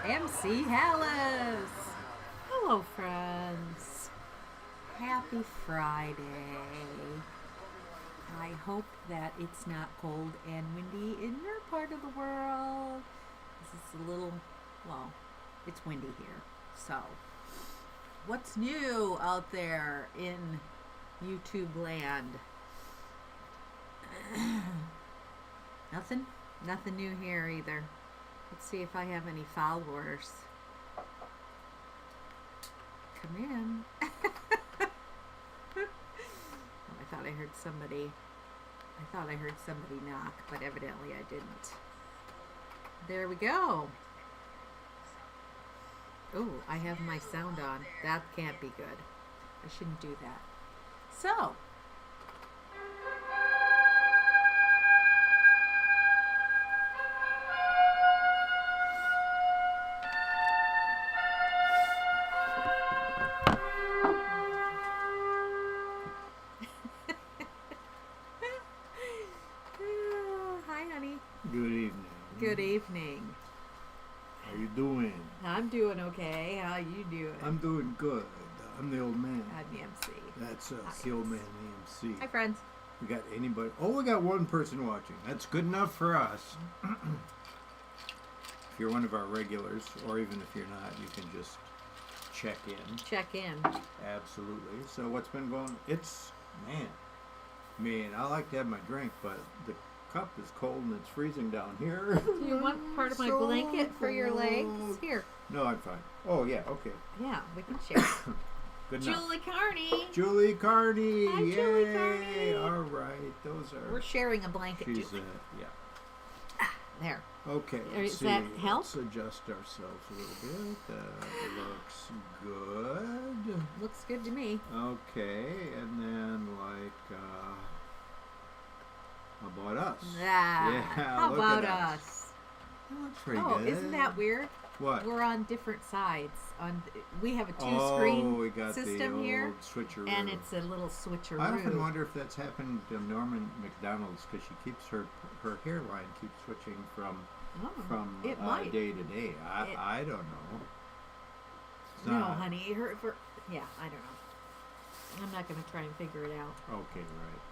MC Hallis. Hello, friends. Happy Friday. I hope that it's not cold and windy in your part of the world. This is a little, well, it's windy here. So, what's new out there in YouTube land? Nothing new here either. Let's see if I have any followers. Come in. I thought I heard somebody knock, but evidently I didn't. There we go. Oh, I have my sound on. That can't be good. I shouldn't do that. So, hi, honey. Good evening. Good evening. How you doing? I'm doing okay. How you doing? I'm doing good. I'm the old man. I'm the MC. That's Hi, the old man, guys. the MC. Hi, friends. We got anybody? Oh, we got one person watching. That's good enough for us. If you're one of our regulars, or even if you're not, you can just check in. Check in. Absolutely. So what's been going? It's I like to have my drink, but the cup is cold and it's freezing down here. Do you want part of my blanket for your legs? Here. No, I'm fine. Oh yeah, okay. Yeah, we can share. Good enough. Julie Carney. Julie Carney. Hi, Yay. Julie Carney. All right. Those are. We're sharing a blanket, She's Julie. yeah. There. Okay. Let's Does see. that help? Let's adjust ourselves a little bit. That looks good. Looks good to me. Okay, and then how about us? Yeah. How look about at us? That looks pretty Oh, good. isn't that weird? What? We're on different sides. We have a two-screen we got system the old here, switcheroo. and it's a little switcheroo. I often wonder if that's happened to Norman McDonald's because she keeps her hairline keeps switching from it might. day to day. I don't know. It's No, not- honey. Yeah, I don't know. I'm not going to try and figure it out. Okay, right.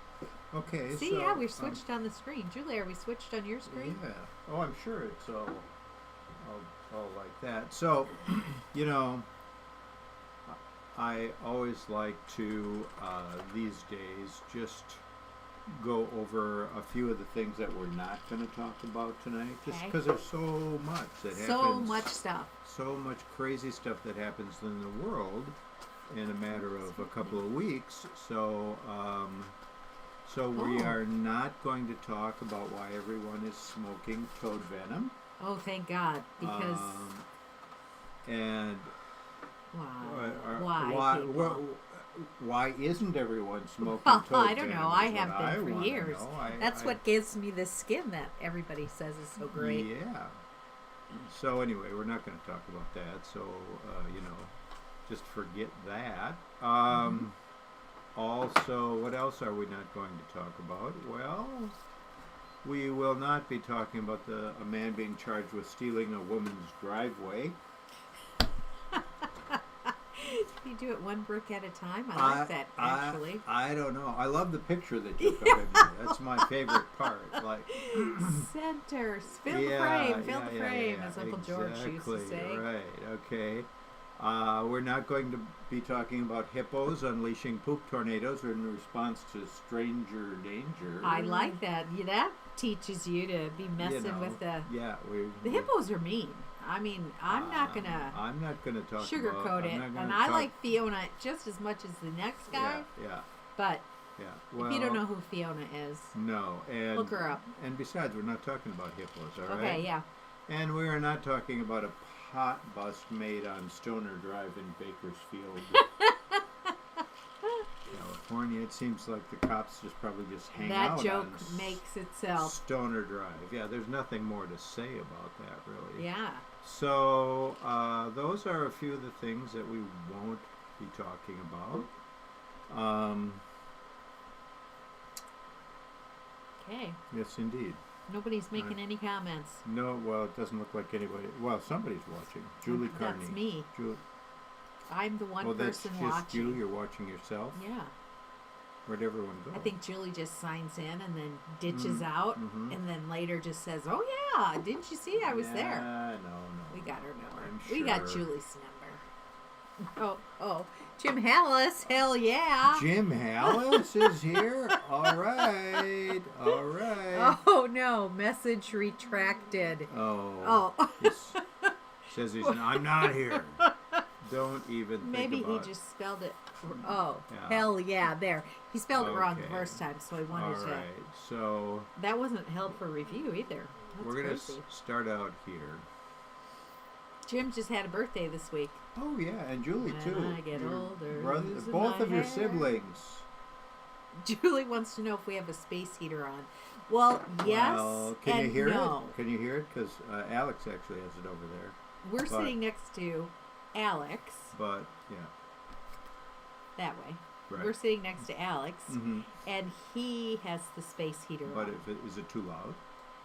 Okay. See, so, yeah, we switched on the screen. Julie, are we switched on your screen? Yeah. Oh, I'm sure it's all like that. So, I always like to these days just go over a few of the things that we're not going to talk about tonight, just Okay. because there's so much that happens. So much stuff. So much crazy stuff that happens in the world in a matter of a couple of weeks. So, we are not going to talk about why everyone is smoking toad venom. Oh, thank God, because and why people? isn't everyone smoking Well, toad I don't venom know. I is have what been for wanna years. know. That's what gives me the skin that everybody says is so great. Yeah. So anyway, we're not going to talk about that. So just forget that. Also, what else are we not going to talk about? Well, we will not be talking about a man being charged with stealing a woman's driveway. You do it one brick at a time. I like that, actually. I don't know. I love the picture they took of him. That's my favorite part. Like Center, fill the frame, as Uncle George used to say. Right. Okay. We're not going to be talking about hippos unleashing poop tornadoes in response to stranger danger. I like that. Yeah, that teaches you to be messing with the hippos are mean. I mean, I'm not gonna talk sugarcoat it, and I like Fiona just as much as the next guy. Yeah. But well, if you don't know who Fiona is, no, and look her up. And besides, we're not talking about hippos, all right? Okay, yeah. And we are not talking about a pot bust made on Stoner Drive in Bakersfield, California. It seems like the cops probably hang out. That joke makes itself. Stoner Drive. Yeah, there's nothing more to say about that, really. Yeah. So those are a few of the things that we won't be talking about. Okay. Yes, indeed. Nobody's making any comments. No, well, it doesn't look like anybody. Well, somebody's watching. Julie Carney. That's me. I'm the one person watching. Oh, that's just watching. you? You're watching yourself? Yeah. Where'd everyone go? I think Julie just signs in and then ditches out, and then later just says, "Oh yeah, didn't you see? I was there." No. We got her number. I'm We sure. got Julie's number. Oh, Jim Hallis, hell yeah! Jim Hallis is here. All right. Oh no, message retracted. Oh. Says I'm not here. Don't even think Maybe about he just spelled it. Oh, yeah. Hell yeah! There, he spelled it wrong the first time, so he wanted to. All right, so that wasn't held for review either. That's we're gonna crazy. Start out here. Jim just had a birthday this week. Oh yeah, and Julie too. When I get older, both of your siblings. Julie wants to know if we have a space heater on. Well, yes. Well, can you hear no. it? Can you hear it? Because Alex actually has it over there. We're sitting next to Alex. But yeah. That way. Right. We're sitting next to Alex, and he has the space heater but on. But is it too loud?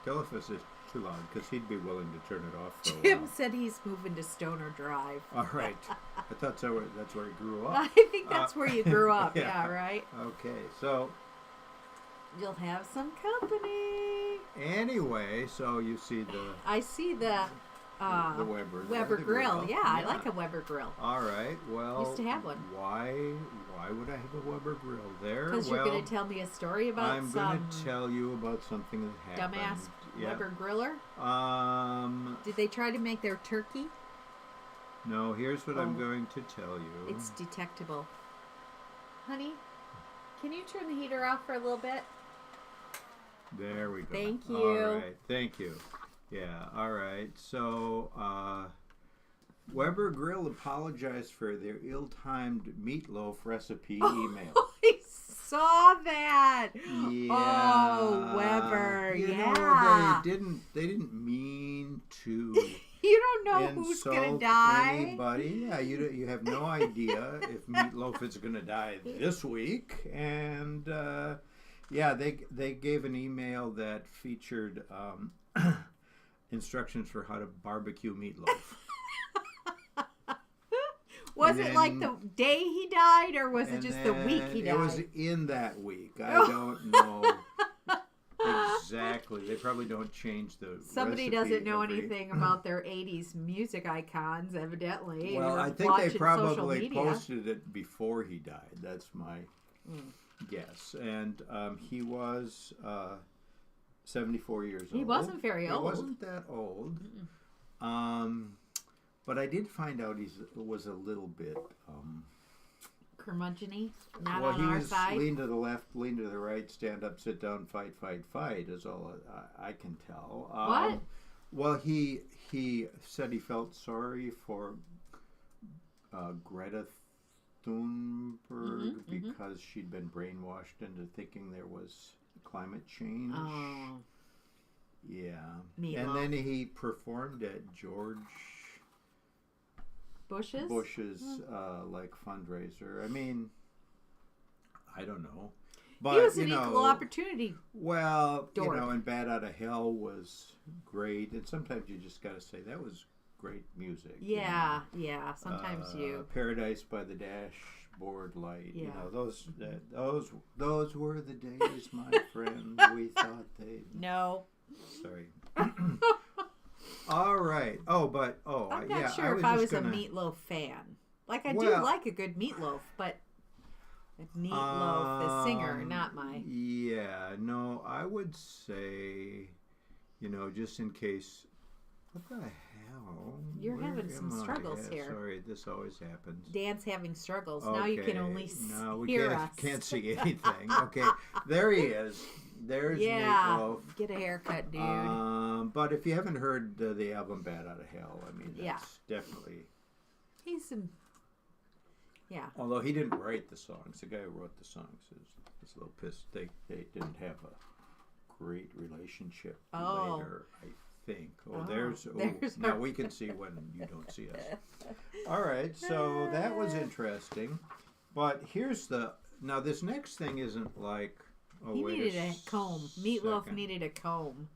Tell if it's too loud, because he'd be willing to turn it off for a Jim while. said he's moving to Stoner Drive. All right. I thought that's where he grew up. I think that's where you grew up. Yeah, right? Okay, so you'll have some company. Anyway, so you see I see the Weber grill. Yeah, I like a Weber grill. All right. Well, used to have one. Why would I have a Weber grill there? Because you're going to tell me a story about I'm going to tell you about something that happened. Dumbass Weber griller? Did they try to make their turkey? No, here's what I'm going to tell you. It's detectable. Honey, can you turn the heater off for a little bit? There we go. Thank you. All right. Thank you. Yeah, all right. So, Weber Grill apologized for their ill-timed meatloaf recipe email. I saw that. Yeah. Oh, Weber. You yeah. know, they didn't mean to. You don't know who's gonna die. Anybody? Yeah, you have no idea if Meatloaf is gonna die this week, and yeah, they gave an email that featured instructions for how to barbecue meatloaf. Was it like the day he died, or was it just the week he died? It was in that week. I don't know exactly. They probably don't change the Somebody doesn't know anything about their 80s music icons, evidently. Well, I think they probably posted it before he died. That's my guess. And he was 74 years old. He wasn't very old. He wasn't that old. But I did find out he was a little bit curmudgeon-y, not on our side. Well, he was lean to the left, lean to the right, stand up, sit down, fight, is all I can tell. What? Well, he said he felt sorry for Greta Thunberg because she'd been brainwashed into thinking there was climate change. Oh. Yeah. Meatloaf. And then he performed at George Bush's like fundraiser. I mean, I don't know, but he was an equal opportunity. Well, dork. And Bad Out of Hell was great, and sometimes you just got to say that was great music. Yeah, yeah. Sometimes Paradise by the Dashboard Light. Yeah. Those were the days, my friend. We thought they. No. Sorry. All right. I'm not sure if I was a Meatloaf fan. Like, I do like a good Meatloaf, but Meatloaf, the singer, not my... Yeah, no, I would say, just in case... What the hell? You're having some struggles here. Sorry, this always happens. Dan's having struggles. Okay. Now you can only hear us. Can't see anything. Okay, there he is. There's Meatloaf. Get a haircut, dude. But if you haven't heard the album Bad Out of Hell, I mean, that's definitely... He's some... Yeah. Although he didn't write the songs. The guy who wrote the songs is a little pissed. They didn't have a great relationship later, I think. There's now we can see when you don't see us. All right, so that was interesting. But here's now this next thing isn't like... he needed a comb. Meatloaf needed a comb.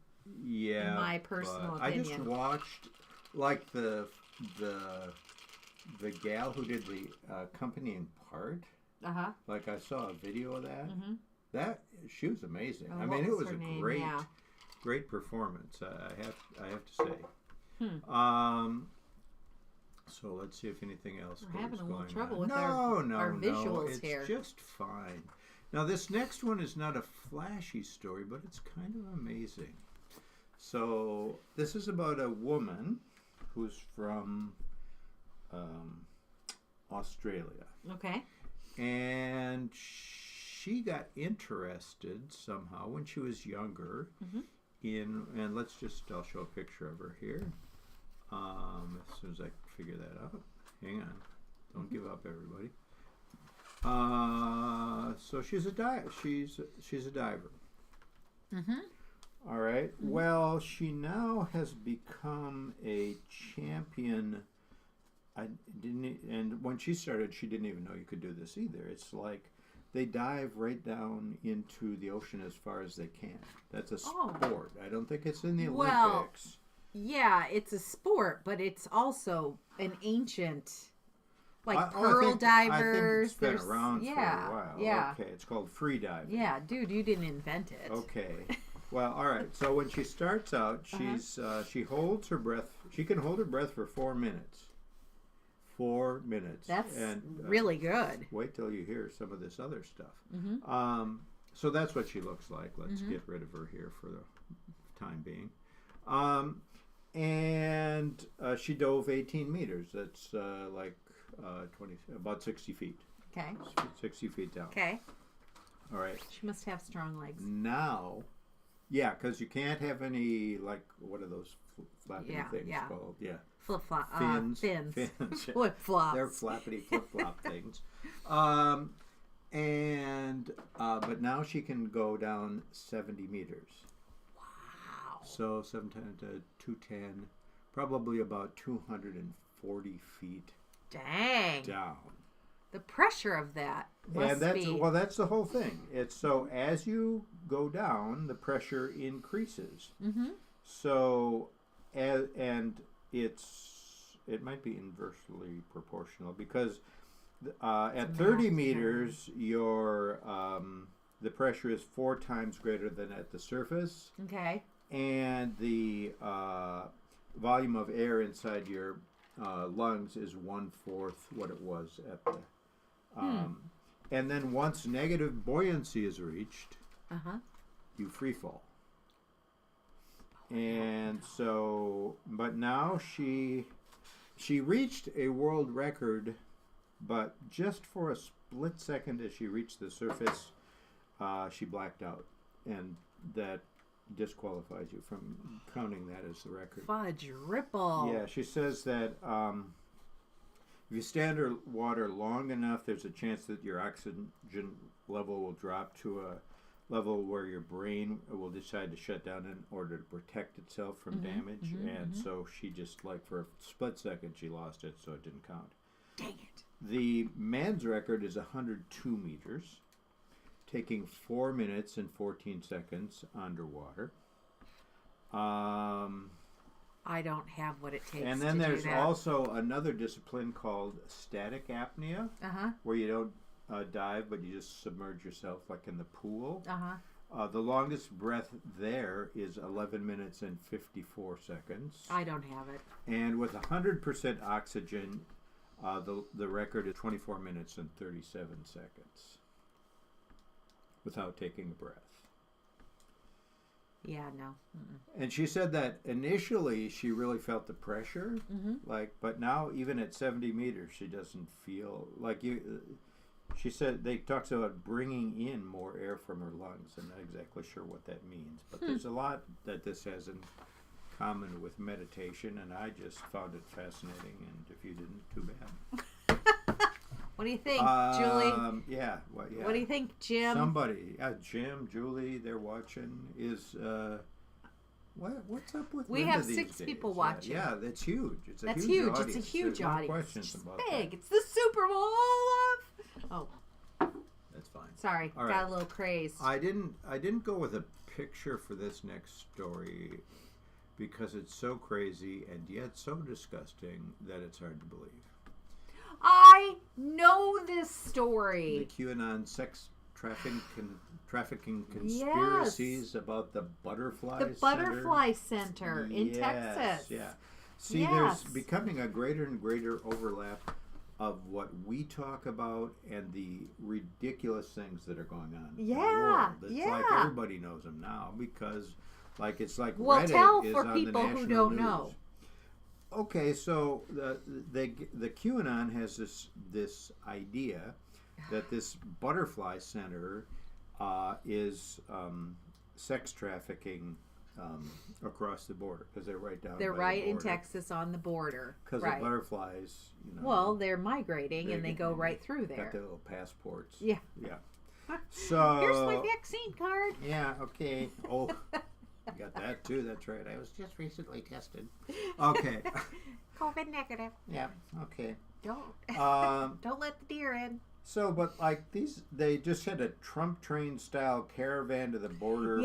Yeah. In my personal I opinion. just watched, like, the gal who did the accompanying part. Uh-huh. Like, I saw a video of that. Mm-hmm. She was amazing. Oh, I mean, it was a name? great, Yeah. great performance. I have to say. Hmm. So let's see if anything else We're having a little going trouble on. with our visuals it's here. just fine. Now, this next one is not a flashy story, but it's kind of amazing. So this is about a woman who's from Australia. Okay. And she got interested somehow when she was younger and I'll show a picture of her here. As soon as I figure that out. Hang on. Don't give up, everybody. So she's a diver. Mm-hmm. All right. Mm-hmm. Well, she now has become a champion. And when she started, she didn't even know you could do this either. It's like they dive right down into the ocean as far as they can. That's a sport. I don't think it's in the Olympics. Yeah, it's a sport, but it's also an ancient, like pearl divers. I think it's been around for a while. Yeah. Okay, it's called free diving. Yeah, dude, you didn't invent it. Okay. Well, all right. So when she starts out, she holds her breath. She can hold her breath for 4 minutes. 4 minutes. That's really good. Wait till you hear some of this other stuff. Mm-hmm. So that's what she looks like. Let's get rid of her here for the time being. And she dove 18 meters. That's about 60 feet. Okay. 60 feet down. Okay. All right. She must have strong legs. Now, yeah, because you can't have any, like, what are those flapping things called? Yeah. Flip-flop. Fins. Fins. Fins. Flip-flops. They're flappity flip-flop things. But now she can go down 70 meters. Wow. So 7 times 210, probably about 240 feet. Dang. Down. The pressure of that must be. Well, that's the whole thing. It's so as you go down, the pressure increases. Mm-hmm. So, it might be inversely proportional because at 30 meters, the pressure is 4 times greater than at the surface. Okay. And the volume of air inside your lungs is 1/4 what it was at the. And then once negative buoyancy is reached, you free fall. And so, but now she reached a world record, but just for a split second as she reached the surface, she blacked out, and that disqualifies you from counting that as the record. Fudge ripple. Yeah, she says that if you stay underwater long enough, there's a chance that your oxygen level will drop to a level where your brain will decide to shut down in order to protect itself from damage. And so she just, like, for a split second, she lost it, so it didn't count. Dang it. The man's record is 102 meters, taking 4 minutes and 14 seconds underwater. I don't have what it takes. And then there's also another discipline called static apnea, where you don't dive, but you just submerge yourself like in the pool. The longest breath there is 11 minutes and 54 seconds. I don't have it. And with 100% oxygen, the record is 24 minutes and 37 seconds without taking a breath. Yeah, no. And she said that initially she really felt the pressure, but now even at 70 meters she doesn't feel like you. She said they talked about bringing in more air from her lungs. I'm not exactly sure what that means, but there's a lot that this has in common with meditation, and I just found it fascinating. And if you didn't, too bad. What do you think, Julie? Yeah. What do you think, Jim? Somebody, Jim, Julie, they're watching. What's up with We Linda have these 6 days? people watching. Yeah, that's huge. It's a That's huge huge. audience. It's a huge There's audience. No questions It's about big. that. It's the Super Bowl of. Oh. That's fine. Sorry, All got right. a little crazed. I didn't go with a picture for this next story because it's so crazy and yet so disgusting that it's hard to believe. I know this story. The QAnon sex trafficking conspiracies about the Butterfly The Center. Butterfly Center in Texas. Yeah. See, there's becoming a greater and greater overlap of what we talk about and the ridiculous things that are going on in the world. It's like everybody knows them now because, it's like Reddit tell is for on people the who national don't news. know. Okay, so the QAnon has this idea that this Butterfly Center is sex trafficking across the border because they're right down. They're by right the in border. Texas on the border. Because right. the butterflies, Well, they're migrating and they go right through there. Got their little passports. Yeah. Yeah. So here's my vaccine card. Yeah. Okay. Oh, you got that too. That's right. I was just recently tested. Okay. COVID negative. Yeah. Okay. Don't let the deer in. So, but they just had a Trump train style caravan to the border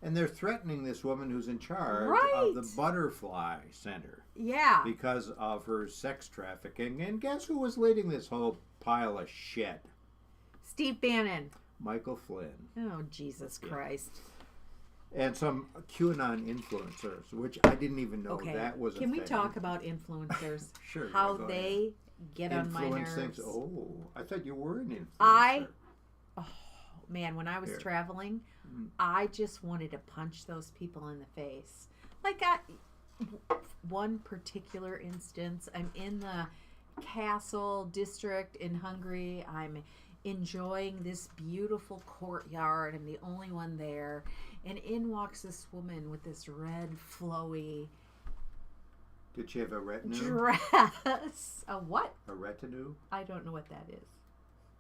and they're threatening this woman who's in charge of the Butterfly Center. Yeah. Because of her sex trafficking. And guess who was leading this whole pile of shit? Steve Bannon. Michael Flynn. Oh, Jesus Christ. And some QAnon influencers, which I didn't even know that was a thing. Can we talk about influencers? Sure. How they get on my nerves. Things. Oh, I thought you were an influencer. Man, when I was traveling, I just wanted to punch those people in the face. One particular instance, I'm in the castle district in Hungary. I'm enjoying this beautiful courtyard. I'm the only one there. And in walks this woman with this red, flowy... Did she have a retinue? Dress. A what? A retinue? I don't know what that is.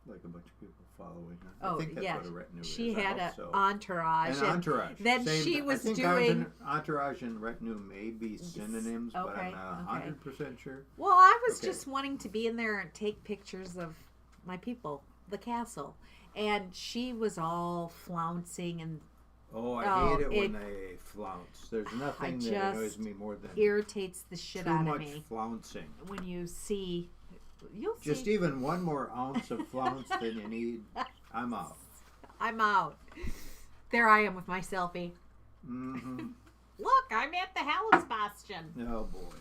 Like a bunch of people following her. Oh, I think that's what a retinue is. She had an entourage. An entourage. Then she was doing... Entourage and retinue may be synonyms, but I'm not 100% sure. Well, I was just wanting to be in there and take pictures of my people, the castle. And she was all flouncing and... Oh, I hate it when they flounce. There's nothing that annoys me more than... irritates the shit out of me. Too much flouncing. When you see... You'll see. Just even one more ounce of flounce than you need, I'm out. I'm out. There I am with my selfie. Mm-hmm. Look, I'm at the Hallisbastion. Oh, boy.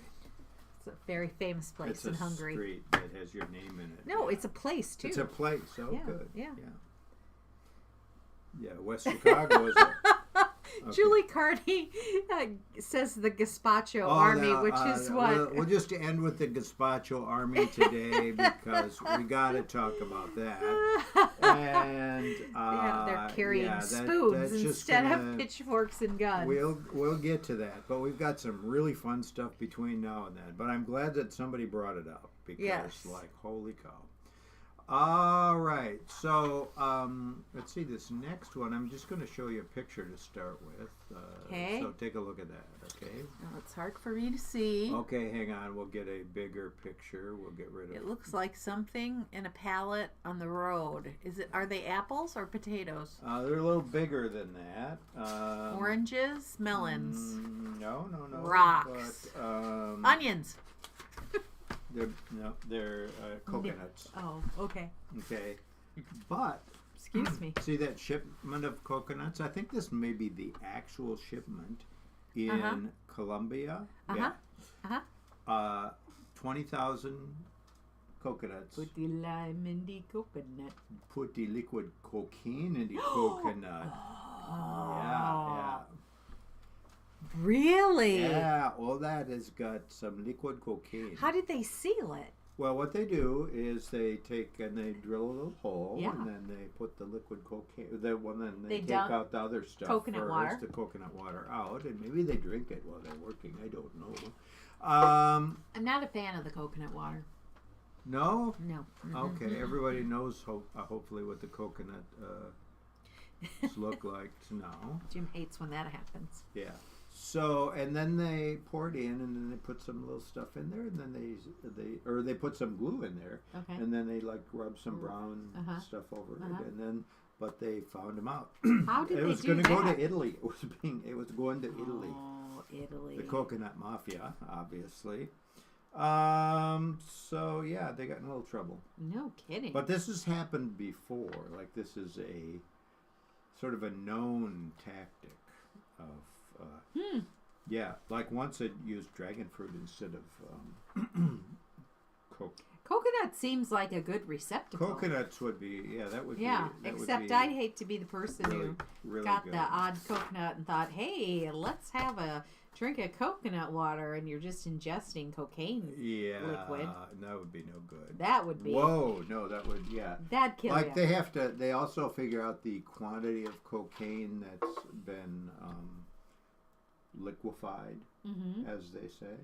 It's a very famous place in Hungary. It's a street that has your name in it. No, it's a place, too. It's a place. Oh, good. Yeah. Yeah, West Chicago is Julie Carney says the Gazpacho Army, which is what... We'll just end with the Gazpacho Army today because we got to talk about that. And they're carrying spoons instead of pitchforks and guns. We'll get to that, but we've got some really fun stuff between now and then. But I'm glad that somebody brought it up because, holy cow. All right, so let's see this next one. I'm just going to show you a picture to start with. Okay. So take a look at that, okay? Well, it's hard for me to see. Okay, hang on. We'll get a bigger picture. We'll get rid of it. It looks like something in a pallet on the road. Are they apples or potatoes? They're a little bigger than that. Oranges? Melons? No. Rocks? But, onions? They're coconuts. Oh, okay. Okay. But excuse me. See that shipment of coconuts? I think this may be the actual shipment in Colombia. Uh-huh. Yeah. 20,000 coconuts. Put the lime in the coconut. Put the liquid cocaine in the coconut. Yeah. Really? Yeah, all that has got some liquid cocaine. How did they seal it? Well, what they do is they take and they drill a little hole, Yeah. and then they put the liquid cocaine. Then they take dump out the other stuff coconut water. the coconut water out, and maybe they drink it while they're working. I don't know. I'm not a fan of the coconut water. No? No. Okay, everybody knows hopefully what the coconut look like now. Jim hates when that happens. Yeah. So, and then they pour it in, and then they put some little stuff in there, and then they put some glue in there, Okay. and then they like rub some brown stuff over it, and then, but they found him out. How did it they was do going to go that? to Italy. It was going to Italy. Oh, Italy. The coconut mafia, obviously. So yeah, they got in a little trouble. No kidding. But this has happened before. Like, this is a sort of a known tactic of. Yeah, like once it used dragon fruit instead of coke. Coconut seems like a good receptacle. Coconuts would be, that would be. Yeah, That except would be I'd hate to be the person really, who really got good. the odd coconut and thought, hey, let's have a drink of coconut water, and you're just ingesting cocaine liquid. That would be no good. That would be. Whoa, no, that would, That'd kill like you. they also figure out the quantity of cocaine that's been liquefied, as they say.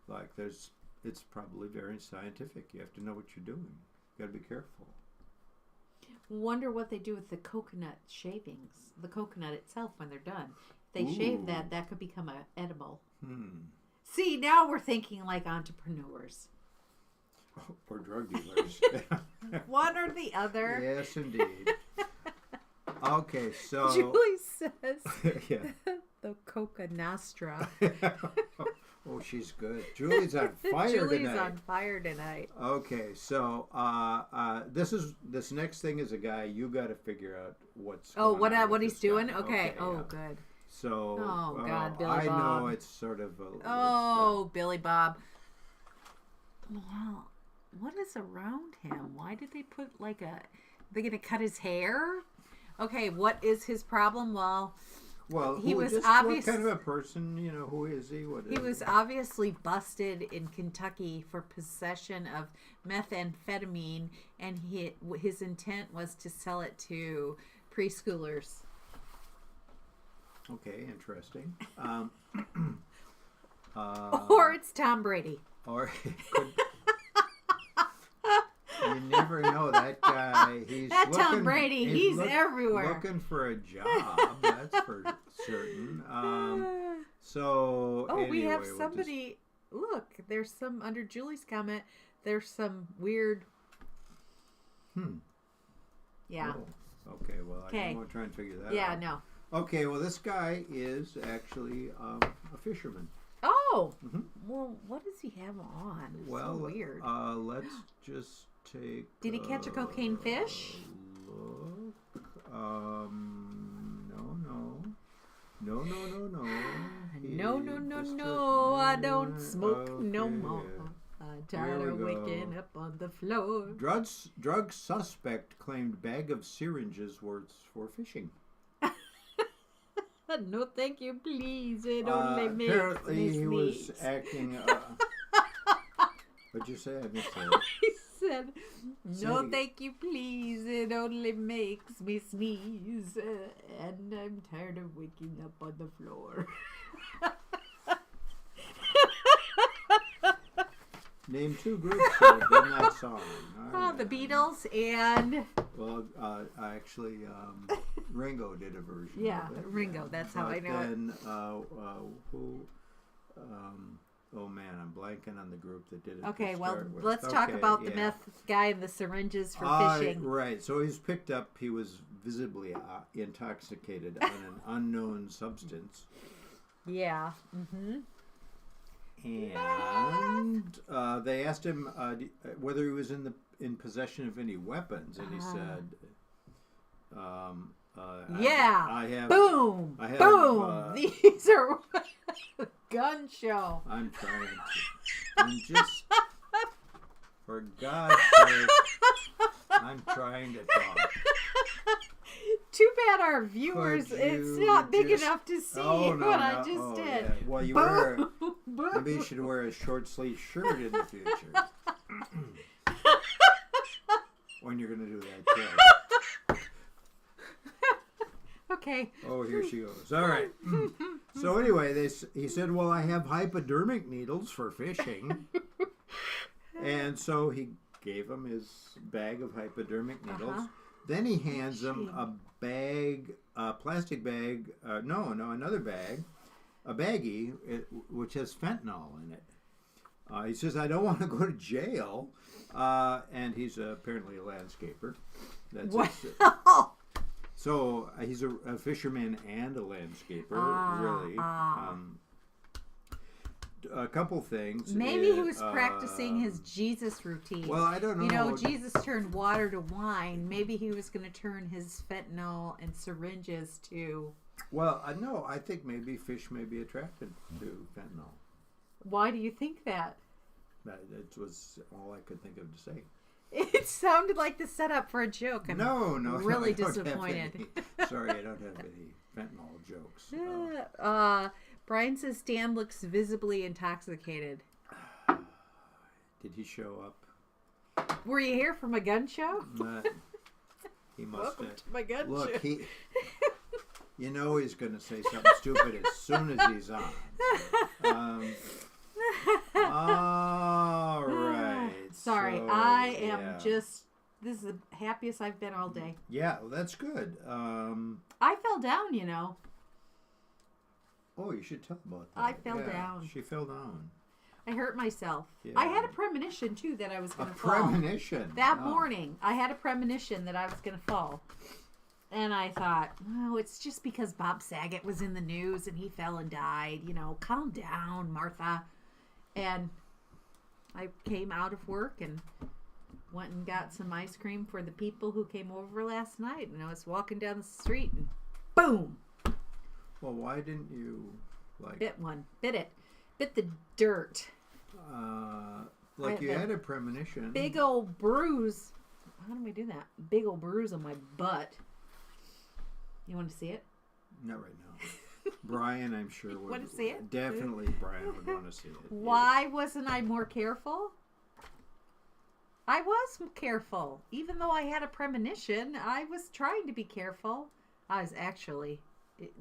Like, it's probably very scientific. You have to know what you're doing. You got to be careful. Wonder what they do with the coconut shavings, the coconut itself when they're done. If they shave that could become edible. See, now we're thinking like entrepreneurs. Or drug dealers. One or the other. Yes, indeed. Okay, so Julie says yeah. the Coca Nostra. Oh, she's good. Julie's on fire Julie's tonight. on fire tonight. Okay, so this next thing is a guy you got to figure out what's Oh, going on what with he's this guy. doing? Okay. Oh, yeah. good. So Oh, God, Billy I Bob. know it's sort of a Oh, Billy Bob. Wow. What is around him? Why did they put like they're going to cut his hair? Okay, what is his problem? Well, he was what kind of a person, who is he? He was obviously busted in Kentucky for possession of methamphetamine, and his intent was to sell it to preschoolers. Okay, interesting. Or it's Tom Brady. Or you never know, that guy. Tom Brady. He's everywhere. Looking for a job. That's for certain. So Oh, anyway, we have somebody. Look, there's some under Julie's comment. There's some weird. Yeah. Oh, okay. Well, I won't try and figure that out. Yeah. No. Okay. Well, this guy is actually a fisherman. Oh. Well, what does he have on? It's Well, so weird. Let's just take. Did he catch a cocaine fish? Look. No. No. I don't smoke no Okay. more. I'm tired of waking up on the floor. Drug suspect claimed bag of syringes worth for fishing. No, thank you, please. It only makes Apparently, me he was sneeze. acting. What'd you say? I missed that. He said, Say no, it thank you, please. It only makes me sneeze. And I'm tired of waking up on the floor. Name two groups that have done that song. All The right. Beatles and... Well, actually, Ringo did a version. Yeah, of it. Ringo, that's how I know it. Then, who? Oh man, I'm blanking on the group that did it. Okay, to well, start with. let's talk about the yeah. meth guy and the syringes for fishing. Right, so he's picked up. He was visibly intoxicated on an unknown substance. Yeah. Mm-hmm. And they asked him whether he was in possession of any weapons, and he said, Yeah. I have. Boom. I have, Boom. These are gun show. I'm just, for God's sake, I'm trying to talk. Too bad our viewers, Could it's you not big just- enough to see Oh, no, what I no. just Oh, did. yeah. Well, you Boom. maybe you should wear a short sleeve shirt in the future when you're going to do that joke. Okay. Oh, here she goes. All right. So anyway, he said, well, I have hypodermic needles for fishing. And so he gave him his bag of hypodermic needles. Then he hands them a bag, a plastic bag. Another bag, a baggie, which has fentanyl in it. He says, "I don't want to go to jail," and he's apparently a landscaper. That's Wow. So he's a fisherman and a landscaper, really. A couple things. Maybe he was practicing his Jesus routine. Well, I don't know. You know, Jesus turned water to wine. Maybe he was going to turn his fentanyl and syringes to... Well, no, I think maybe fish may be attracted to fentanyl. Why do you think that? That was all I could think of to say. It sounded like the setup for a joke. I'm really disappointed. Sorry, I don't have any fentanyl jokes. Brian says Stan looks visibly intoxicated. Did he show up? Were you here from a gun show? He must Welcome have. to my gun show. Look, you know he's going to say something stupid as soon as he's on. All right. Sorry, so, I am just... This is the happiest I've been all day. Yeah, well, that's good. I fell down, you know. Oh, you should tell about that. I fell down. She fell down. I hurt myself. Yeah. I had a premonition, too, that I was going to fall. A premonition? That morning, I had a premonition that I was going to fall. And I thought, oh, it's just because Bob Saget was in the news and he fell and died. You know, calm down, Martha. And I came out of work and went and got some ice cream for the people who came over last night. And I was walking down the street and boom. Well, why didn't you, Bit the dirt. You had a premonition. Big old bruise. How do we do that? Big old bruise on my butt. You want to see it? Not right now. Brian, I'm sure would. Want to see it? Definitely Brian would want to see it. Why wasn't I more careful? I was careful. Even though I had a premonition, I was trying to be careful. I was actually...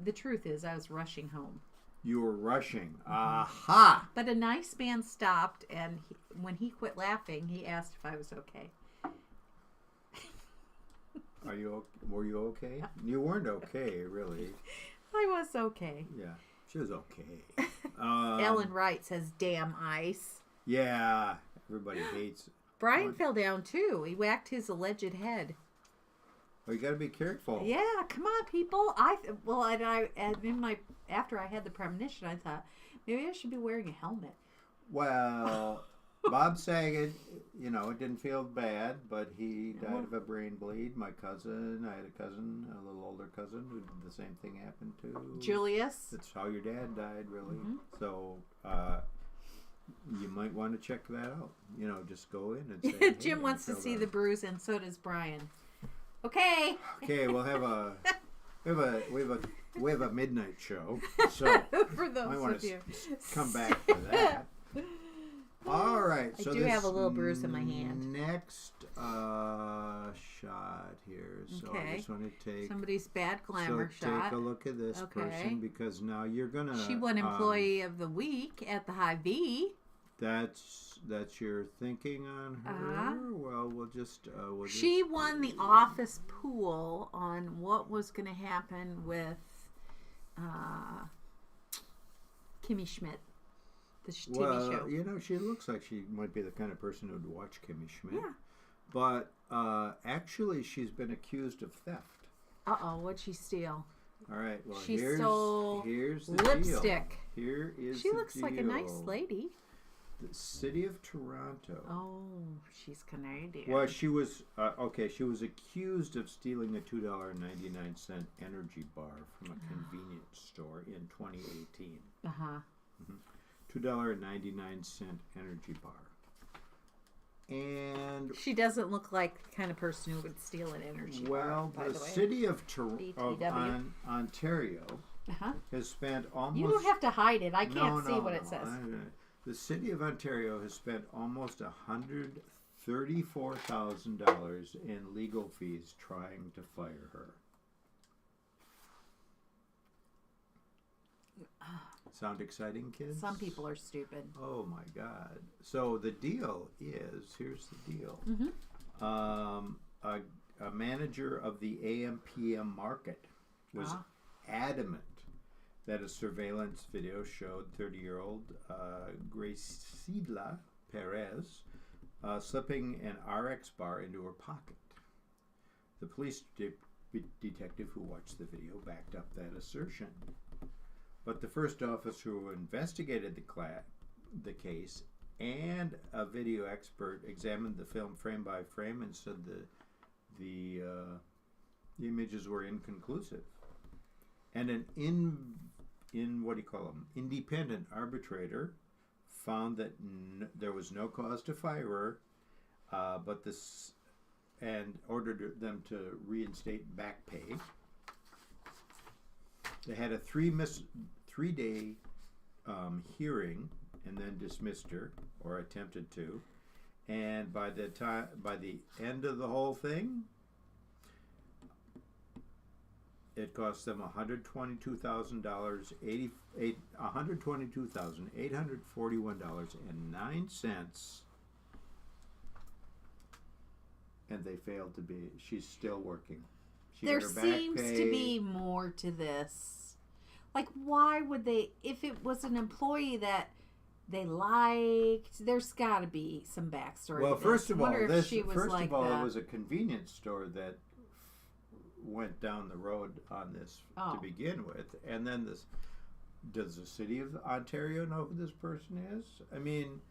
The truth is, I was rushing home. You were rushing. Aha! But a nice man stopped, and when he quit laughing, he asked if I was okay. Were you okay? You weren't okay, really. I was okay. Yeah, she was okay. Ellen Wright says, "Damn ice." Yeah, everybody hates it. Brian fell down too. He whacked his alleged head. Oh, you got to be careful. Yeah, come on, people. After I had the premonition, I thought maybe I should be wearing a helmet. Well, Bob Saget, it didn't feel bad, but he died of a brain bleed. My cousin, I had a cousin, a little older cousin, who the same thing happened to. Julius. That's how your dad died, really. Mm-hmm. So, you might want to check that out. Just go in and say. Hey, Jim wants to see the bruise, and so does Brian. Okay. Okay, we'll have we have a midnight show, so for those I want of to you come back for that. All right, I do have a little bruise in my hand. Next shot here. So I just want to take somebody's bad glamour shot. Take a look at this person because now you're gonna. She won Employee of the Week at the Hy-Vee. That's your thinking on her. Well, we'll just. She won the office pool on what was going to happen with Kimmy Schmidt, the TV show. She looks like she might be the kind of person who'd watch Kimmy Schmidt. Yeah. But actually, she's been accused of theft. What'd she steal? All right. Well, she here's the lipstick. Deal. Here is. She looks like a nice lady. The city of Toronto. Oh, she's Canadian. Well, she was She was accused of stealing a $2.99 energy bar from a convenience store in 2018. $2.99 energy bar. And she doesn't look like the kind of person who would steal an energy bar. Well, the city of Ontario has spent almost. You don't have to hide it. I can't see what it says. The city of Ontario has spent almost $134,000 in legal fees trying to fire her. Sound exciting, kids? Some people are stupid. Oh my God! So the deal is, here's the deal. a manager of the AM/PM market, was adamant that a surveillance video showed 30-year-old Graciela Perez slipping an RX bar into her pocket. The police detective who watched the video backed up that assertion. But the first officer who investigated the case and a video expert examined the film frame by frame and said the images were inconclusive. And an independent arbitrator found that there was no cause to fire her, and ordered them to reinstate back pay. They had a three-day hearing and then dismissed her, or attempted to. And by the end of the whole thing, it cost them $122,841.09, and they failed to be. She's still working. There seems to be more to this. Like, why would they? If it was an employee that they liked, there's got to be some backstory. Well, to first this. of all, it was a convenience store that went down the road on this to begin with, and then this. Does the city of Ontario know who this person is? I mean,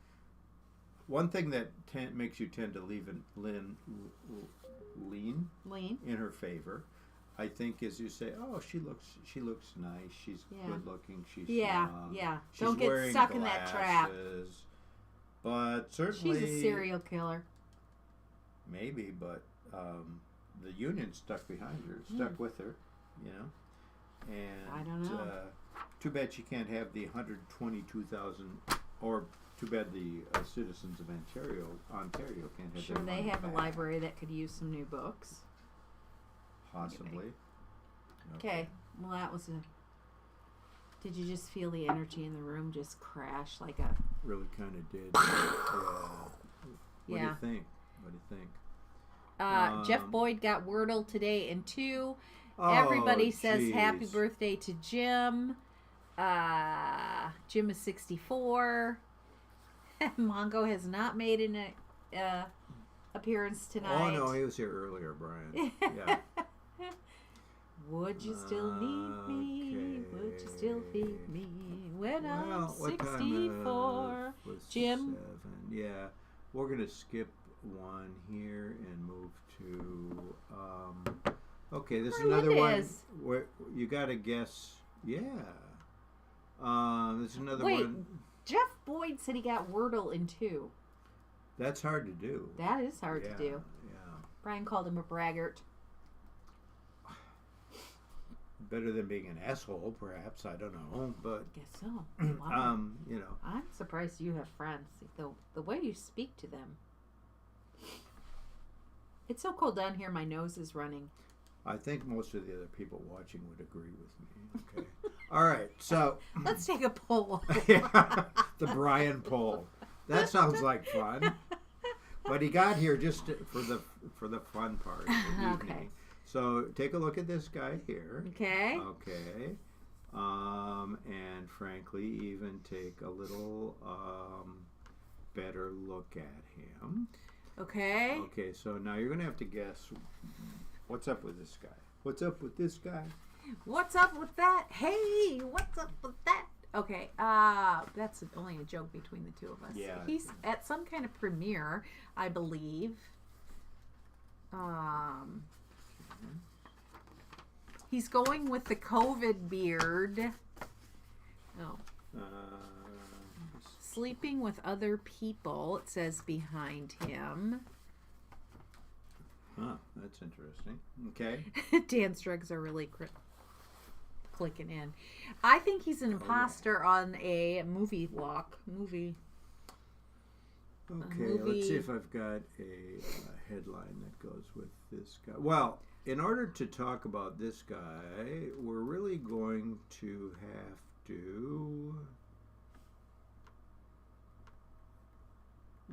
one thing that makes you tend to lean in her favor, I think, is you say, "Oh, she looks nice. She's good looking. She's young. She's Don't get wearing stuck glasses." in that trap. But certainly, she's a serial killer. Maybe, but the union stuck behind her, stuck with her, you know. And I don't know. Too bad she can't have the 122,000, or too bad the citizens of Ontario can't have. Sure, their they money have back. a library that could use some new books. Possibly. Okay. Well, that was a. Did you just feel the energy in the room just crash like a? Really kind of did. What do you think? Jeff Boyd got Wordle today in 2. Oh, Everybody says geez. happy birthday to Jim. Jim is 64. Mongo has not made an appearance tonight. Oh no, he was here earlier, Brian. Yeah. Would you still need me? Okay. Would you still feed me when I'm what time 64? was Jim? 7. Yeah, we're gonna skip one here and move to. Okay, this is another one where you gotta guess. Yeah. There's another one. Jeff Boyd said he got Wordle in 2. That's hard to do. That is hard to do. Yeah. Brian called him a braggart. Better than being an asshole, perhaps. I don't know, but I guess so. Wow. you know. I'm surprised you have friends. The way you speak to them. It's so cold down here. My nose is running. I think most of the other people watching would agree with me. Okay. All right. So let's take a poll. Yeah, the Brian poll. That sounds like fun. But he got here just for the fun part of the evening. So take a look at this guy here. Okay. Okay. And frankly, even take a little better look at him. Okay. Okay, so now you're going to have to guess what's up with this guy. What's up with this guy? What's up with that? Hey, what's up with that? Okay, that's only a joke between the two of us. Yeah. He's at some kind of premiere, I believe. He's going with the COVID beard. Oh. Sleeping with other people, it says behind him. Huh, that's interesting. Okay. Dan's drugs are really clicking in. I think he's an imposter on a movie walk. Okay, let's see if I've got a headline that goes with this guy. Well, in order to talk about this guy, we're really going to have to...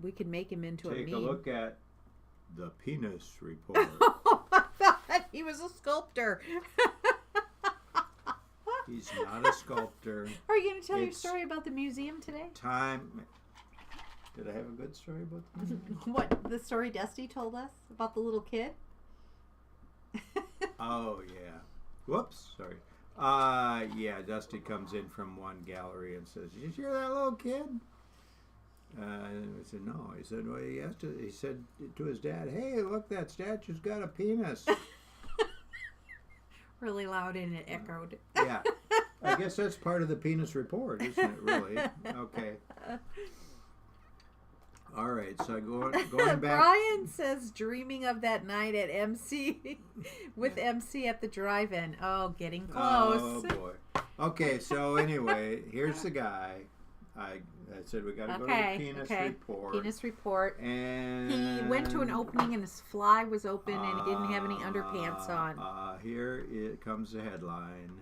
We could make him into a meme. Take a look at the penis report. He was a sculptor. He's not a sculptor. Are you going to tell your story about the museum today? Time. Did I have a good story about the museum? What, the story Dusty told us about the little kid? Oh, yeah. Whoops, sorry. Yeah, Dusty comes in from one gallery and says, "Did you hear that little kid?" And I said, "No." He said, "Well, he said to his dad, 'Hey, look, that statue's got a penis.'" Really loud and it echoed. Yeah. I guess that's part of the penis report, isn't it, really? Okay. All right, so going back. Brian says, dreaming of that night at MC, with MC at the drive-in. Oh, getting close. Oh, boy. Okay, so anyway, here's the guy. I said we got to go to the penis report. Penis report. And he went to an opening and his fly was open and he didn't have any underpants on. Here it comes the headline.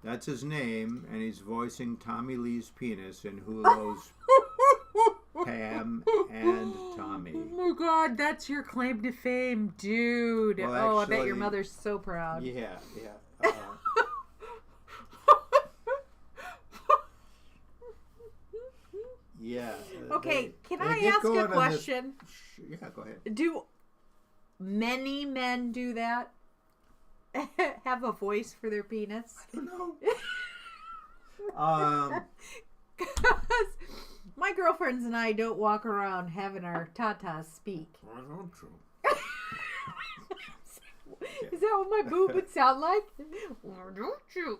That's his name, and he's voicing Tommy Lee's penis in Hulu's Pam and Tommy. Oh my God, that's your claim to fame, dude. Well, I bet your mother's so proud. Yeah. Yeah. Okay, can I ask a question? Yeah, go ahead. Do many men do that? Have a voice for their penis? I don't know. Because my girlfriends and I don't walk around having our tatas speak. Why don't you? Is that what my boob would sound like? Why don't you?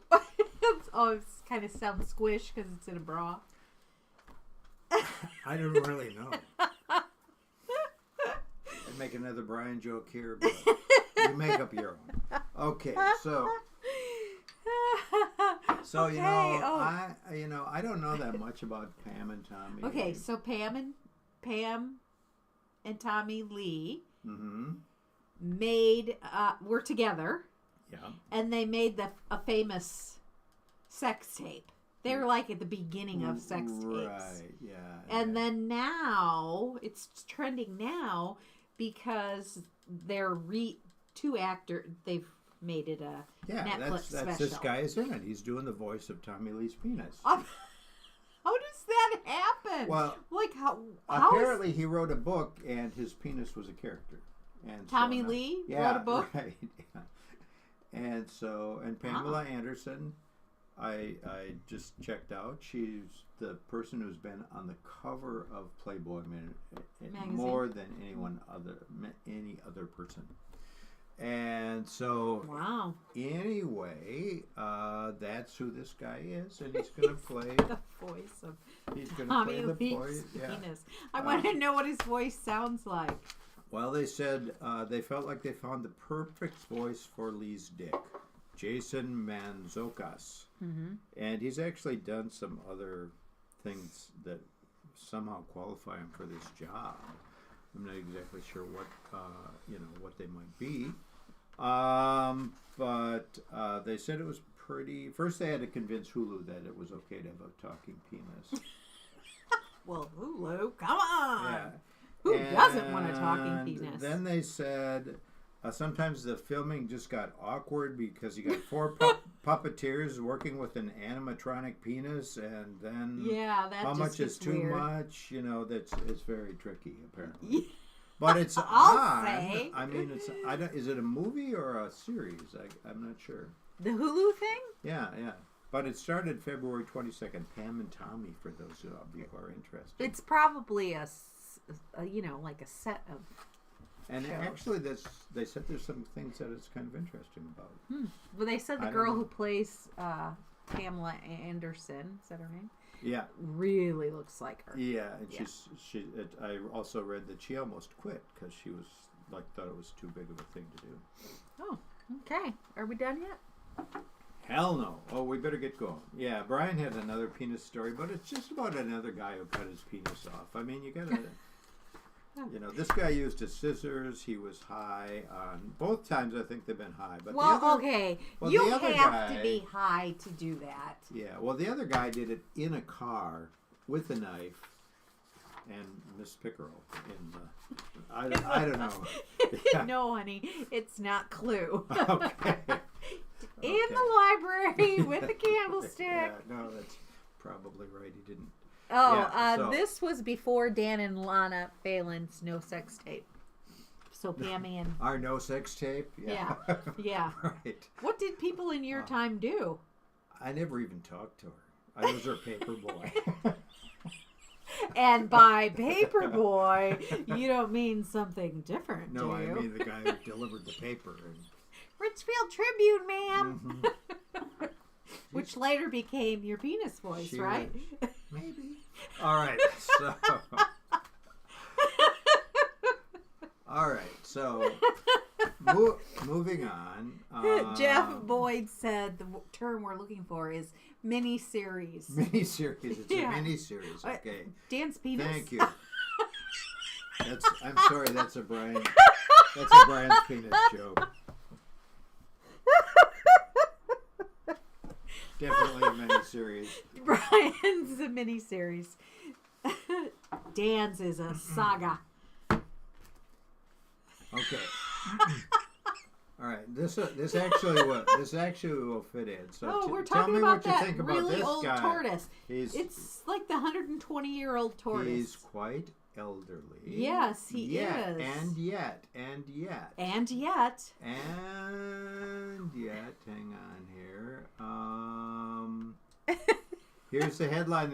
Oh, it kind of sounds squish because it's in a bra. I don't really know. I'd make another Brian joke here, but you make up your own. Okay, so Okay, I don't know that much about Pam and Tommy. Okay, so Pam and Tommy Lee made were together. Yeah. And they made a famous sex tape. They were like at the beginning of sex tapes. Right, yeah. And then now, it's trending now because they're they've made it a Netflix special. That's this guy is in it. He's doing the voice of Tommy Lee's penis. How does that happen? Well, like how apparently he wrote a book and his penis was a character. And Tommy Lee wrote a book? Right. Yeah. And Pamela Anderson, I just checked out. She's the person who's been on the cover of Playboy magazine more than any other person. And so, wow. Anyway, that's who this guy is, and he's going to play the voice of Tommy Lee's penis. I want to know what his voice sounds like. Well, they said they felt like they found the perfect voice for Lee's dick, Jason Mantzoukas. And he's actually done some other things that somehow qualify him for this job. I'm not exactly sure what they might be. But they said it was pretty. First, they had to convince Hulu that it was okay to have a talking penis. Well, Hulu, come on. Yeah. Who doesn't want a talking penis? Then they said sometimes the filming just got awkward because you got four puppeteers working with an animatronic penis, and then how much is too much? It's very tricky apparently. But it's I'll say. I mean, is it a movie or a series? I'm not sure. The Hulu thing? Yeah. But it started February 22nd. Pam and Tommy, for those of you who are interested. It's probably like a set of. And actually, they said there's some things that it's kind of interesting about. Well, they said the girl who plays Pamela Anderson, is that her name? Yeah. Really looks like her. Yeah, and I also read that she almost quit because she was thought it was too big of a thing to do. Oh, okay. Are we done yet? Hell no. Oh, we better get going. Yeah, Brian had another penis story, but it's just about another guy who cut his penis off. I mean, you gotta. This guy used his scissors. He was high on both times. I think they've been high. But you have to be high to do that. Yeah. Well, the other guy did it in a car with a knife, and Miss Pickerel in I don't know. Yeah. No, honey, it's not Clue. Okay. In the library with the candlestick. Yeah, no, that's probably right. He didn't. This was before Dan and Lana Phelan's No Sex Tape. So Pammy and our No Sex Tape. Yeah. Right. What did people in your time do? I never even talked to her. I was her paper boy. And by paper boy, you don't mean something different, No, do you? I mean the guy who delivered the paper. Richfield Tribune, ma'am. Mm-hmm. Which later became your penis voice, right? Maybe. All right. So. All right. So. Moving on. Jeff Boyd said the term we're looking for is mini-series. Mini-series. It's a mini-series. Okay. Dan's penis. Thank you. I'm sorry. That's a Brian's penis joke. Definitely a mini-series. Brian's a mini-series. Dan's is a saga. Okay. All right. This actually will fit in. So we're tell talking me about what you that think about really this old guy. tortoise. It's like the 120-year-old tortoise. He's quite elderly. Yes, he is. And yet. And yet. And yet. Hang on here. Here's the headline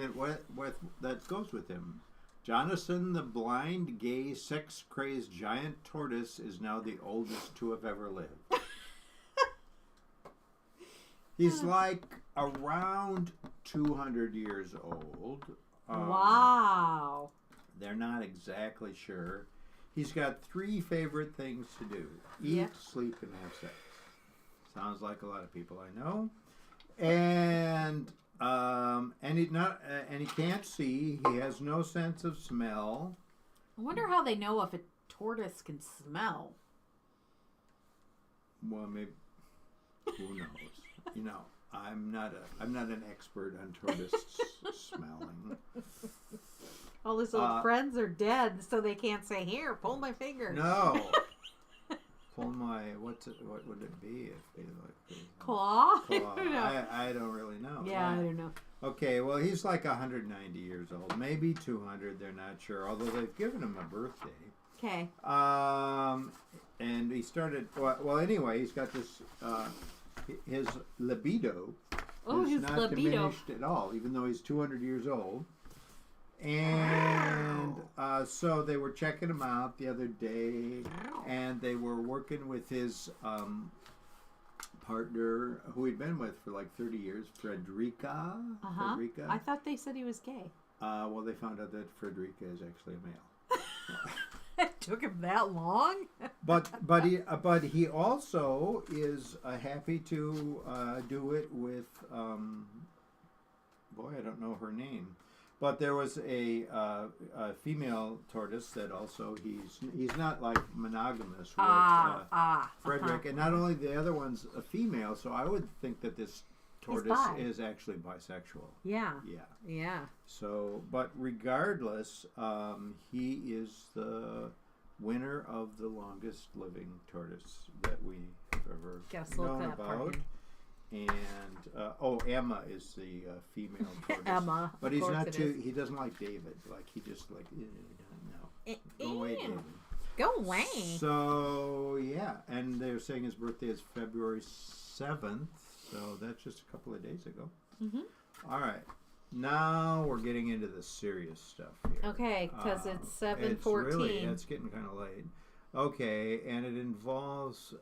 that goes with him. Jonathan, the blind, gay, sex-crazed giant tortoise, is now the oldest to have ever lived. He's like around 200 years old. Wow. They're not exactly sure. He's got 3 favorite things to do: eat, sleep, and have sex. Sounds like a lot of people I know. And he can't see. He has no sense of smell. I wonder how they know if a tortoise can smell. Well, maybe. Who knows? You know, I'm not an expert on tortoise smelling. All his old friends are dead, so they can't say, "Here, pull my finger." No. Pull my what would it be if they like claw? I don't really know. Yeah, I don't know. Okay, well he's like 190 years old, maybe 200. They're not sure, although they've given him a birthday. Okay. And he started. Well, anyway, he's got this. His libido is not diminished at all, even though he's 200 years old. And so they were checking him out the other day, and they were working with his partner, who he'd been with for like 30 years, Frederica. Frederica. I thought they said he was gay. Well, they found out that Frederica is actually a male. It took him that long. but he also is happy to do it with boy, I don't know her name. But there was a female tortoise that also he's not like monogamous with Frederick, and not only the other one's a female, so I would think that this tortoise is actually bisexual. Yeah. Yeah. Yeah. So, but regardless, he is the winner of the longest living tortoise that we have ever known about. And Emma is the female tortoise. Emma, but he's not too. He doesn't like David. Like he just like no. Go away, David. Go away. So yeah, and they're saying his birthday is February 7th. So that's just a couple of days ago. Mm-hmm. All right. Now we're getting into the serious stuff here. Okay, because it's 7:14. It's getting kind of late. Okay, and it involves.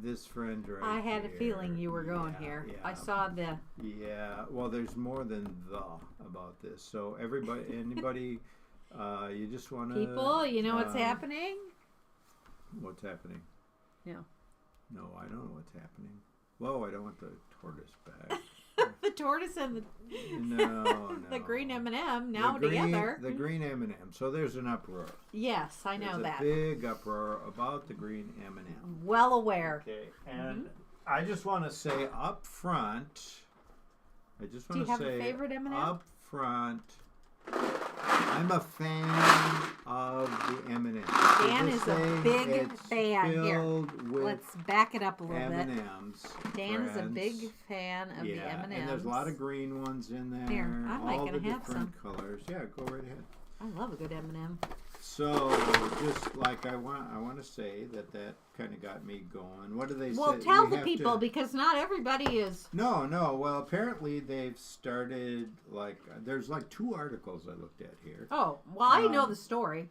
This friend right I had here. a feeling you were going here. Yeah. I saw the... Yeah, well, there's more than about this. So anybody, you just want to... People, you know what's happening? What's happening? No. No, I don't know what's happening. Whoa, I don't want the tortoise back. The tortoise and the green M&M together. The green M&M. So there's an uproar. Yes, I know that. There's a big uproar about the green M&M. Well aware. Okay, and I just want to say up front. Do you have a favorite M&M? Up front. I'm a fan of the M&Ms. Dan is a big fan. Here, With let's back it up a little bit. M&Ms. Dan is a friends. big fan of the M&Ms. And there's a lot of green ones in there. Here, I'm all gonna the have different some. colors. Yeah, go right ahead. I love a good M&M. So, just like I want to say that kind of got me going. What do they say? Well, tell the people because not everybody is. No. Well, apparently they've started there's 2 articles I looked at here. Oh, well, I know the story.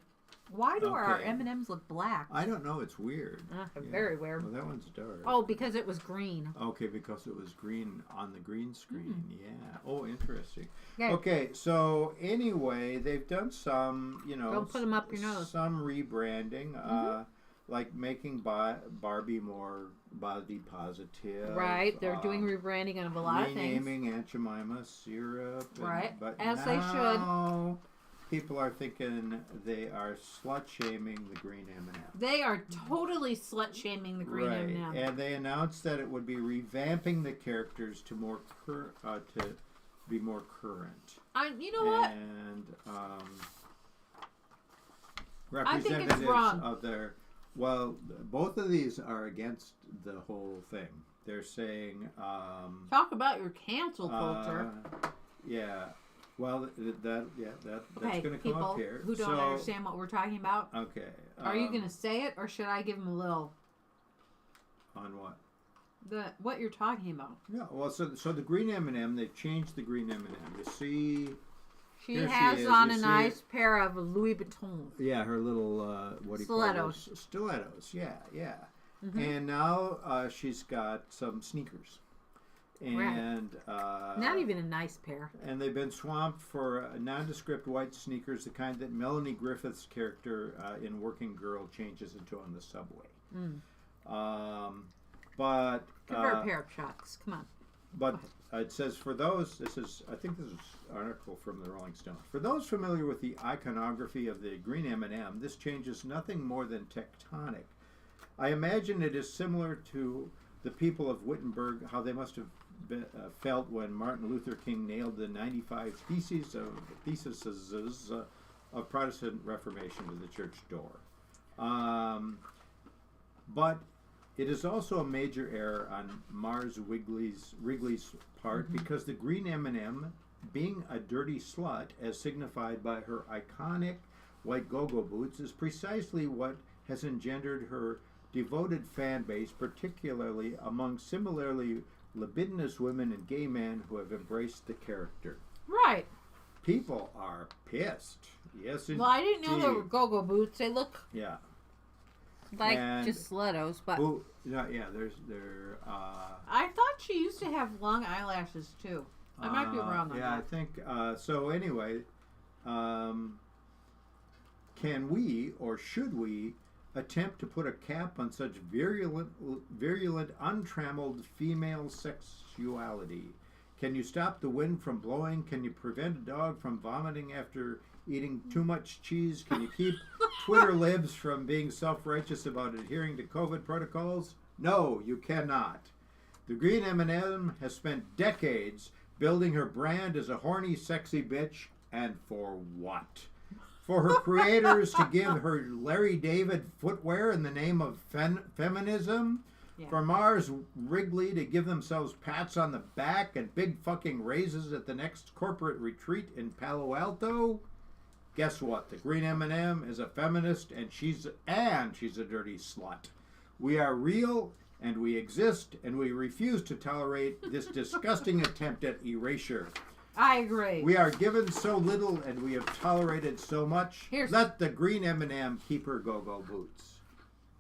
Why do our okay. M&Ms look black? I don't know. It's weird. Very weird. Well, that one's dark. Oh, because it was green. Okay, because it was green on the green screen. Yeah. Oh, interesting. Okay. Okay, so anyway, they've done some, Don't put them up your nose. Some rebranding, like making Barbie more body positive. Right. They're doing rebranding of a lot of things. Renaming Aunt Jemima syrup. Right. But As now, they should. people are thinking they are slut-shaming the green M&M. They are totally slut-shaming the green M&M. And they announced that it would be revamping the characters to be more current. You know what? And I think it's representatives wrong. of their... Well, both of these are against the whole thing. They're saying... Talk about your cancel culture. Yeah. Well, that's Okay, going to come up here. Who don't understand what we're talking about. Okay. Are you going to say it, or should I give them a little? On what? What you're talking about. Yeah. Well, so the green M&M, they've changed the green M&M. You see. She has on a nice pair of Louis Vuitton. Yeah, her little what do you call those? Stilettos. Yeah. Mm-hmm. And now she's got some sneakers. And not even a nice pair. And they've been swamped for nondescript white sneakers, the kind that Melanie Griffith's character in Working Girl changes into on the subway. But give her a pair of Chucks. Come on. But it says for those. I think this is an article from the Rolling Stone. For those familiar with the iconography of the green M&M, this change is nothing more than tectonic. I imagine it is similar to the people of Wittenberg, how they must have felt when Martin Luther King nailed the 95 theses of Protestant Reformation to the church door. But it is also a major error on Mars Wrigley's part because the green M&M, being a dirty slut, as signified by her iconic white go-go boots, is precisely what has engendered her devoted fan base, particularly among similarly libidinous women and gay men who have embraced the character. Right. People are pissed. Yes, indeed. Well, I didn't know they were go-go boots. They look like just stilettos, but they're. I thought she used to have long eyelashes too. I might be wrong on that. I think so. Anyway, can we or should we attempt to put a cap on such virulent, untrammeled female sexuality? Can you stop the wind from blowing? Can you prevent a dog from vomiting after eating too much cheese? Can you keep Twitter libs from being self-righteous about adhering to COVID protocols? No, you cannot. The green M&M has spent decades building her brand as a horny, sexy bitch, and for what? For her creators to give her Larry David footwear in the name of feminism? Yeah. For Mars Wrigley to give themselves pats on the back and big fucking raises at the next corporate retreat in Palo Alto? Guess what? The green M&M is a feminist, and she's a dirty slut. We are real, and we exist, and we refuse to tolerate this disgusting attempt at erasure. I agree. We are given so little, and we have tolerated so much. Let the green M&M keep her go-go boots.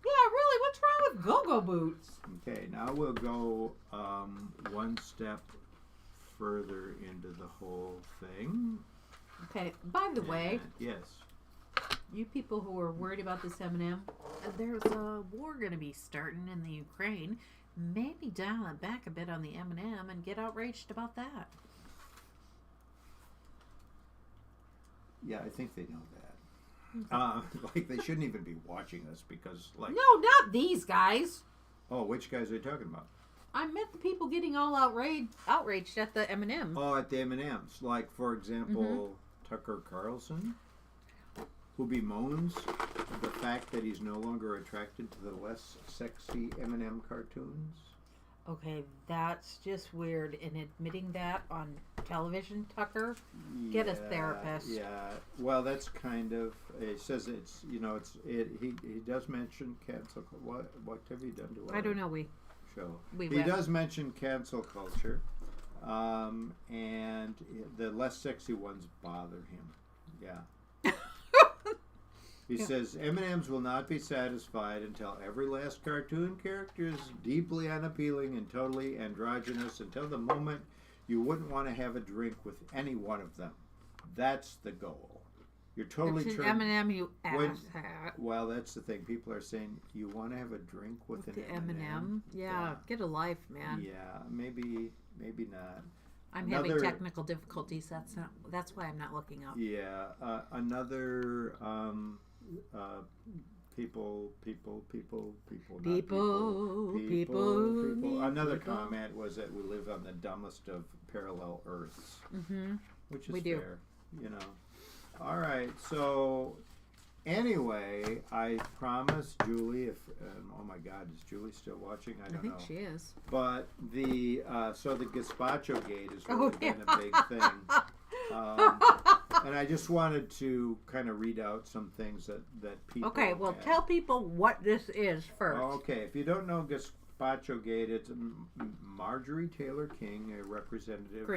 Yeah, really, what's wrong with go-go boots? Okay, now we'll go one step further into the whole thing. Okay, by the way. Yes. You people who are worried about this M&M, there's a war going to be starting in the Ukraine. Maybe dial it back a bit on the M&M and get outraged about that. Yeah, I think they know that. Like, they shouldn't even be watching us because, like... No, not these guys. Oh, which guys are you talking about? I meant the people getting all outraged at the M&M. Oh, at the M&Ms. Like, for example, Tucker Carlson, who bemoans the fact that he's no longer attracted to the less sexy M&M cartoons. Okay, that's just weird. And admitting that on television, Tucker, get a therapist. Yeah. Well, that's kind of. It says it's. You know, it's. He does mention cancel. What have you done to? I don't know. He does mention cancel culture, and the less sexy ones bother him. Yeah. He says M&Ms will not be satisfied until every last cartoon character is deeply unappealing and totally androgynous until the moment you wouldn't want to have a drink with any one of them. That's the goal. You're totally it's an M&M, you asshat. Well, that's the thing. People are saying you want to have a drink with an M&M. Yeah, get a life, man. Yeah, maybe not. I'm having technical difficulties. That's why I'm not looking up. Yeah, another. People. Another comment was that we live on the dumbest of parallel Earths, which is fair, you know. All right, so anyway, I promised Julie. Oh my God, is Julie still watching? I don't know. I think she is. But the Gazpacho Gate has really been a big thing. And I just wanted to kind of read out some things that people. Okay, well, tell people what this is first. Okay, if you don't know Gazpacho Gate, it's Marjorie Taylor King, a representative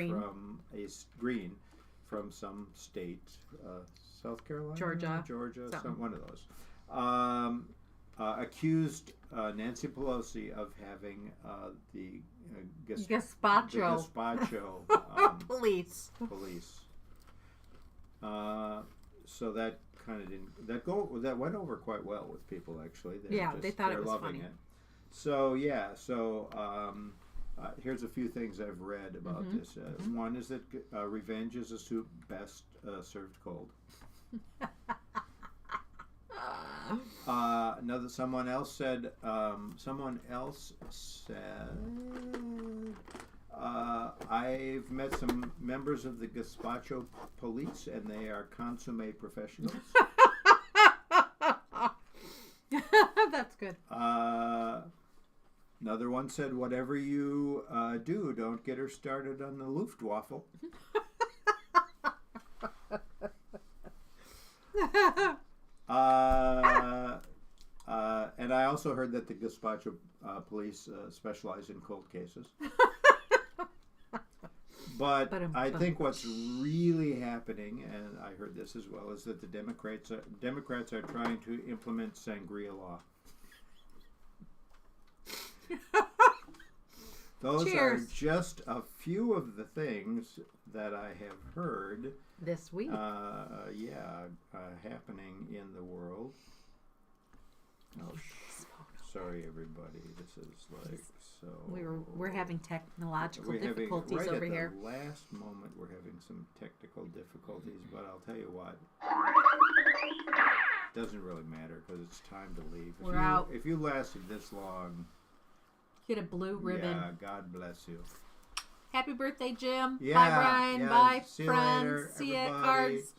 from some state, South Carolina, Georgia, one of those, accused Nancy Pelosi of having the Gazpacho police. So that kind of that went over quite well with people, actually. They thought it was funny. So here's a few things I've read about this. One is that revenge is a soup best served cold. Someone else said I've met some members of the Gazpacho police, and they are consummate professionals. That's good. Another one said, whatever you do, don't get her started on the Luftwaffe. And I also heard that the Gazpacho police specialize in cold cases. But I think what's really happening, and I heard this as well, is that the Democrats are trying to implement sangria law. Those are just a few of the things that I have heard this week. Happening in the world. Oh, sorry, everybody. This is like so. We're having technological difficulties over here. At the last moment, we're having some technical difficulties, but I'll tell you what. It doesn't really matter because it's time to leave. We're out. If you lasted this long, get a blue ribbon. Yeah, God bless you. Happy birthday, Jim. Yeah, bye, Brian. Bye, see friends. You later, see ya, everybody. cards.